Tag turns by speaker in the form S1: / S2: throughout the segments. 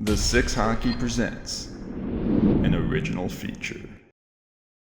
S1: The Six Hockey presents an original feature.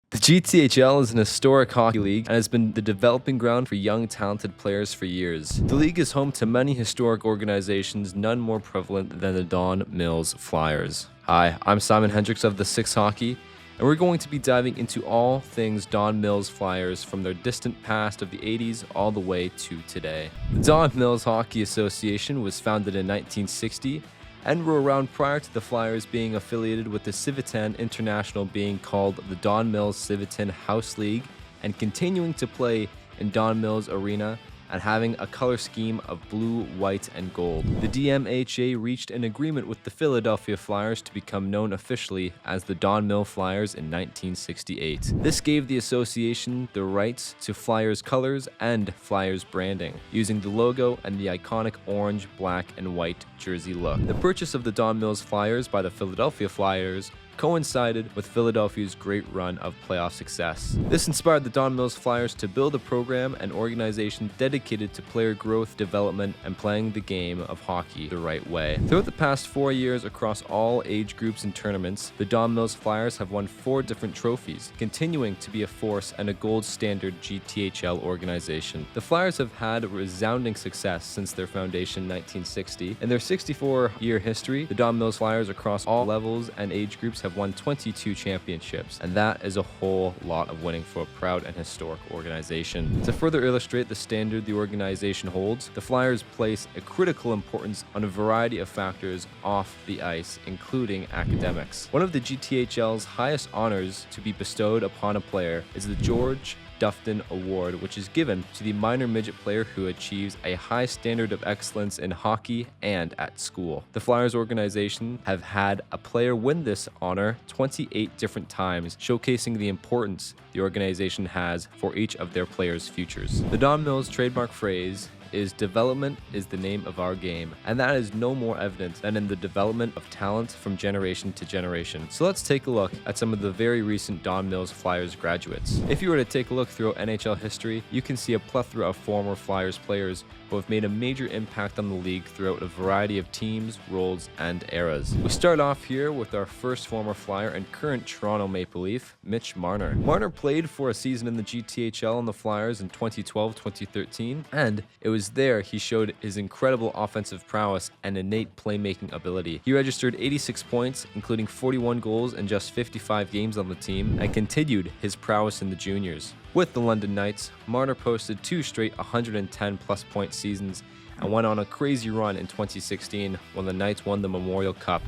S2: The GTHL is an historic hockey league and has been the developing ground for young, talented players for years. The league is home to many historic organizations, none more prevalent than the Don Mills Flyers. Hi, I'm Simon Hendricks of the Six Hockey, and we're going to be diving into all things Don Mills Flyers from their distant past of the 80s all the way to today. The Don Mills Hockey Association was founded in 1960 and were around prior to the Flyers being affiliated with the Civitan International, being called the Don Mills Civitan House League, and continuing to play in Don Mills Arena and having a color scheme of blue, white, and gold. The DMHA reached an agreement with the Philadelphia Flyers to become known officially as the Don Mill Flyers in 1968. This gave the association the rights to Flyers colors and Flyers branding, using the logo and the iconic orange, black, and white jersey look. The purchase of the Don Mills Flyers by the Philadelphia Flyers coincided with Philadelphia's great run of playoff success. This inspired the Don Mills Flyers to build a program and organization dedicated to player growth, development, and playing the game of hockey the right way. Throughout the past 4 years, across all age groups and tournaments, the Don Mills Flyers have won 4 different trophies, continuing to be a force and a gold standard GTHL organization. The Flyers have had a resounding success since their foundation in 1960. In their 64-year history, the Don Mills Flyers across all levels and age groups have won 22 championships, and that is a whole lot of winning for a proud and historic organization. To further illustrate the standard the organization holds, the Flyers place a critical importance on a variety of factors off the ice, including academics. One of the GTHL's highest honors to be bestowed upon a player is the George Dufton Award, which is given to the minor midget player who achieves a high standard of excellence in hockey and at school. The Flyers organization have had a player win this honor 28 different times, showcasing the importance the organization has for each of their players' futures. The Don Mills trademark phrase is "development is the name of our game," and that is no more evident than in the development of talent from generation to generation. So let's take a look at some of the very recent Don Mills Flyers graduates. If you were to take a look throughout NHL history, you can see a plethora of former Flyers players who have made a major impact on the league throughout a variety of teams, roles, and eras. We start off here with our first former Flyer and current Toronto Maple Leaf, Mitch Marner. Marner played for a season in the GTHL and the Flyers in 2012-2013, and it was there he showed his incredible offensive prowess and innate playmaking ability. He registered 86 points, including 41 goals in just 55 games on the team, and continued his prowess in the juniors. With the London Knights, Marner posted 2 straight 110-plus point seasons and went on a crazy run in 2016 when the Knights won the Memorial Cup,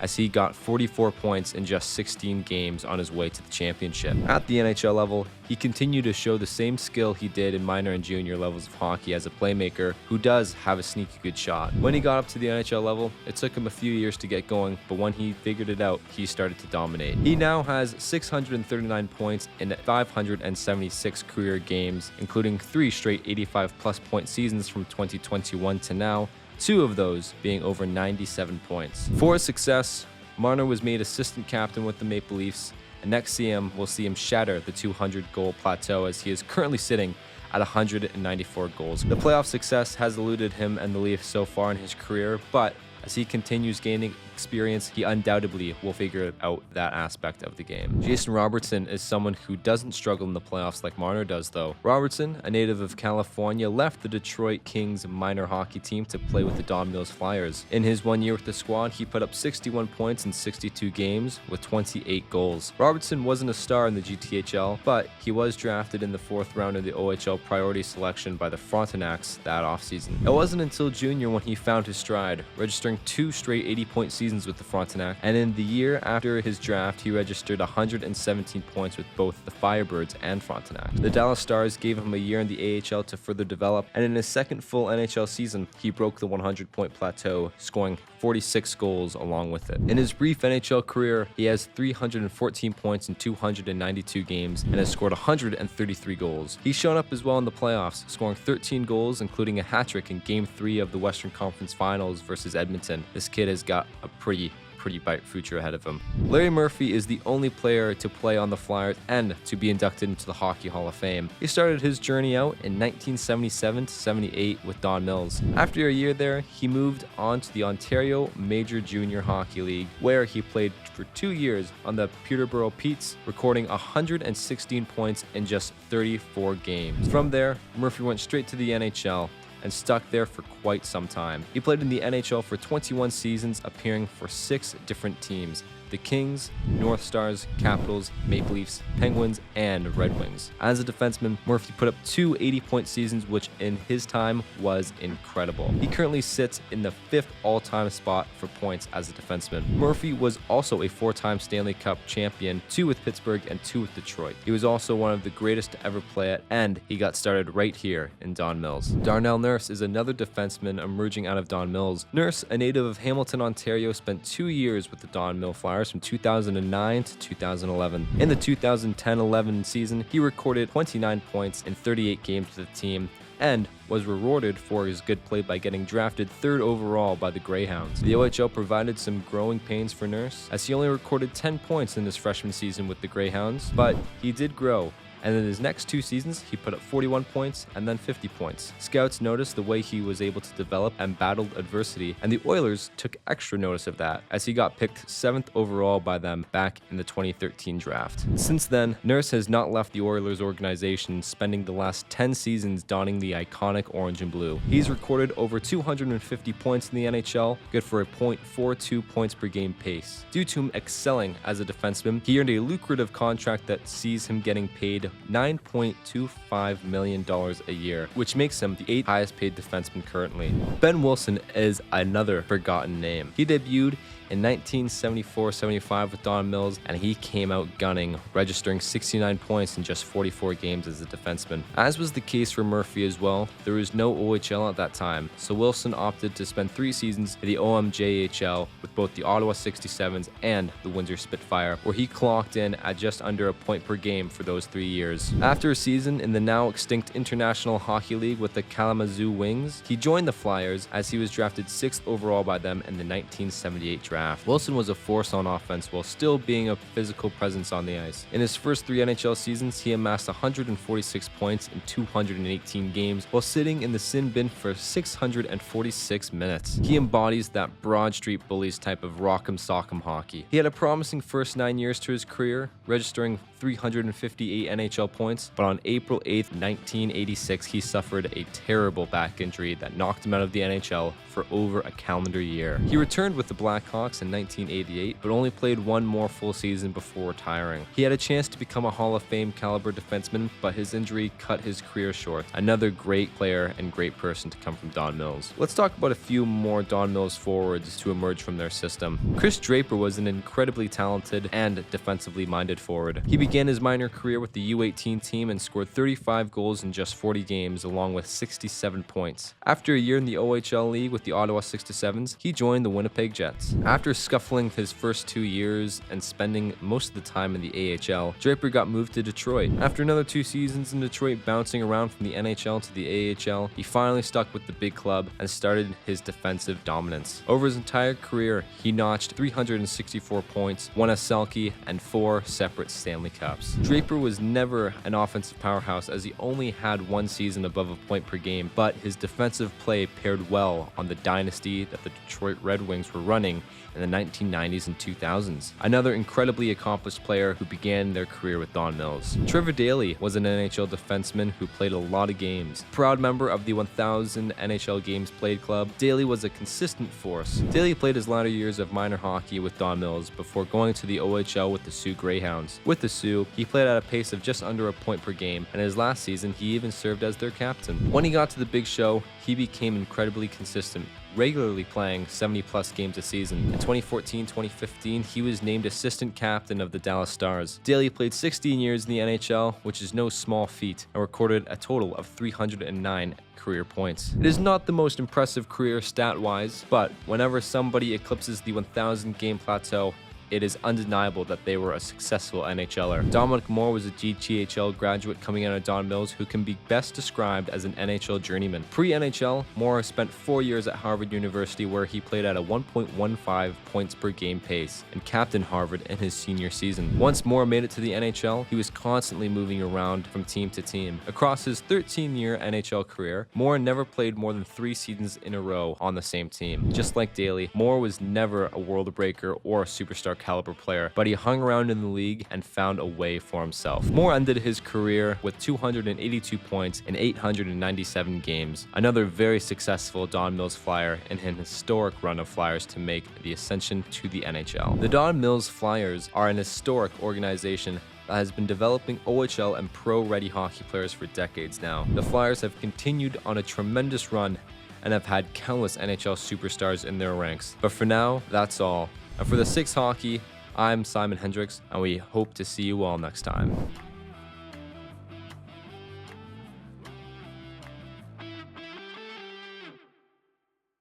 S2: as he got 44 points in just 16 games on his way to the championship. At the NHL level, he continued to show the same skill he did in minor and junior levels of hockey as a playmaker who does have a sneaky good shot. When he got up to the NHL level, it took him a few years to get going, but when he figured it out, he started to dominate. He now has 639 points in 576 career games, including 3 straight 85-plus point seasons from 2021 to now, 2 of those being over 97 points. For his success, Marner was made assistant captain with the Maple Leafs, and next CM will see him shatter the 200-goal plateau as he is currently sitting at 194 goals. The playoff success has eluded him and the Leafs so far in his career, but as he continues gaining experience, he undoubtedly will figure out that aspect of the game. Jason Robertson is someone who doesn't struggle in the playoffs like Marner does, though. Robertson, a native of California, left the Detroit Kings minor hockey team to play with the Don Mills Flyers. In his 1 year with the squad, he put up 61 points in 62 games with 28 goals. Robertson wasn't a star in the GTHL, but he was drafted in the 4th round of the OHL priority selection by the Frontenacs that offseason. It wasn't until junior when he found his stride, registering 2 straight 80-point seasons with the Frontenac, and in the year after his draft, he registered 117 points with both the Firebirds and Frontenac. The Dallas Stars gave him a year in the AHL to further develop, and in his second full NHL season, he broke the 100-point plateau, scoring 46 goals along with it. In his brief NHL career, he has 314 points in 292 games and has scored 133 goals. He's shown up as well in the playoffs, scoring 13 goals, including a hat-trick in Game 3 of the Western Conference Finals versus Edmonton. This kid has got a pretty pretty bright future ahead of him. Larry Murphy is the only player to play on the Flyers and to be inducted into the Hockey Hall of Fame. He started his journey out in 1977-78 with Don Mills. After a year there, he moved on to the Ontario Major Junior Hockey League, where he played for 2 years on the Peterborough Petes, recording 116 points in just 34 games. From there, Murphy went straight to the NHL and stuck there for quite some time. He played in the NHL for 21 seasons, appearing for 6 different teams: the Kings, North Stars, Capitals, Maple Leafs, Penguins, and Red Wings. As a defenseman, Murphy put up 2 80-point seasons, which in his time was incredible. He currently sits in the 5th all-time spot for points as a defenseman. Murphy was also a 4-time Stanley Cup champion, 2 with Pittsburgh and 2 with Detroit. He was also one of the greatest to ever play it, and he got started right here in Don Mills. Darnell Nurse is another defenseman emerging out of Don Mills. Nurse, a native of Hamilton, Ontario, spent 2 years with the Don Mill Flyers from 2009 to 2011. In the 2010-11 season, he recorded 29 points in 38 games with the team and was rewarded for his good play by getting drafted 3rd overall by the Greyhounds. The OHL provided some growing pains for Nurse, as he only recorded 10 points in his freshman season with the Greyhounds, but he did grow. And in his next 2 seasons, he put up 41 points and then 50 points. Scouts noticed the way he was able to develop and battled adversity, and the Oilers took extra notice of that, as he got picked 7th overall by them back in the 2013 draft. Since then, Nurse has not left the Oilers organization, spending the last 10 seasons donning the iconic orange and blue. He's recorded over 250 points in the NHL, good for a .42 points per game pace. Due to him excelling as a defenseman, he earned a lucrative contract that sees him getting paid $9.25 million a year, which makes him the 8th highest paid defenseman currently. Ben Wilson is another forgotten name. He debuted in 1974-75 with Don Mills, and he came out gunning, registering 69 points in just 44 games as a defenseman. As was the case for Murphy as well, there was no OHL at that time, so Wilson opted to spend 3 seasons in the OMJHL with both the Ottawa 67s and the Windsor Spitfire, where he clocked in at just under a point per game for those 3 years. After a season in the now extinct International Hockey League with the Kalamazoo Wings, he joined the Flyers as he was drafted 6th overall by them in the 1978 draft. Wilson was a force on offense while still being a physical presence on the ice. In his first 3 NHL seasons, he amassed 146 points in 218 games while sitting in the sin bin for 646 minutes. He embodies that Broad Street Bullies type of rock'em sock'em hockey. He had a promising first 9 years to his career, registering 358 NHL points, but on April 8th, 1986, he suffered a terrible back injury that knocked him out of the NHL for over a calendar year. He returned with the Blackhawks in 1988, but only played 1 more full season before retiring. He had a chance to become a Hall of Fame caliber defenseman, but his injury cut his career short. Another great player and great person to come from Don Mills. Let's talk about a few more Don Mills forwards to emerge from their system. Chris Draper was an incredibly talented and defensively minded forward. He began his minor career with the U18 team and scored 35 goals in just 40 games, along with 67 points. After a year in the OHL League with the Ottawa 67s, he joined the Winnipeg Jets. After scuffling his first 2 years and spending most of the time in the AHL, Draper got moved to Detroit. After another 2 seasons in Detroit, bouncing around from the NHL to the AHL, he finally stuck with the big club and started his defensive dominance. Over his entire career, he notched 364 points, won a Selke, and 4 separate Stanley Cups. Draper was never an offensive powerhouse, as he only had 1 season above a point per game, but his defensive play paired well on the dynasty that the Detroit Red Wings were running in the 1990s and 2000s. Another incredibly accomplished player who began their career with Don Mills. Trevor Daley was an NHL defenseman who played a lot of games. Proud member of the 1000 NHL Games Played Club, Daley was a consistent force. Daley played his latter years of minor hockey with Don Mills before going to the OHL with the Sioux Greyhounds. With the Sioux, he played at a pace of just under a point per game, and his last season, he even served as their captain. When he got to the big show, he became incredibly consistent, regularly playing 70-plus games a season. In 2014-2015, he was named assistant captain of the Dallas Stars. Daley played 16 years in the NHL, which is no small feat, and recorded a total of 309 career points. It is not the most impressive career stat-wise, but whenever somebody eclipses the 1,000 game plateau, it is undeniable that they were a successful NHLer. Dominic Moore was a GTHL graduate coming out of Don Mills who can be best described as an NHL journeyman. Pre-NHL, Moore spent 4 years at Harvard University where he played at a 1.15 points per game pace and captained Harvard in his senior season. Once Moore made it to the NHL, he was constantly moving around from team to team. Across his 13-year NHL career, Moore never played more than 3 seasons in a row on the same team. Just like Daley, Moore was never a world breaker or a superstar caliber player, but he hung around in the league and found a way for himself. Moore ended his career with 282 points in 897 games, another very successful Don Mills Flyer in an historic run of Flyers to make the ascension to the NHL. The Don Mills Flyers are an historic organization that has been developing OHL and pro-ready hockey players for decades now. The Flyers have continued on a tremendous run and have had countless NHL superstars in their ranks. But for now, that's all. And for the 6 Hockey, I'm Simon Hendricks, and we hope to see you all next time.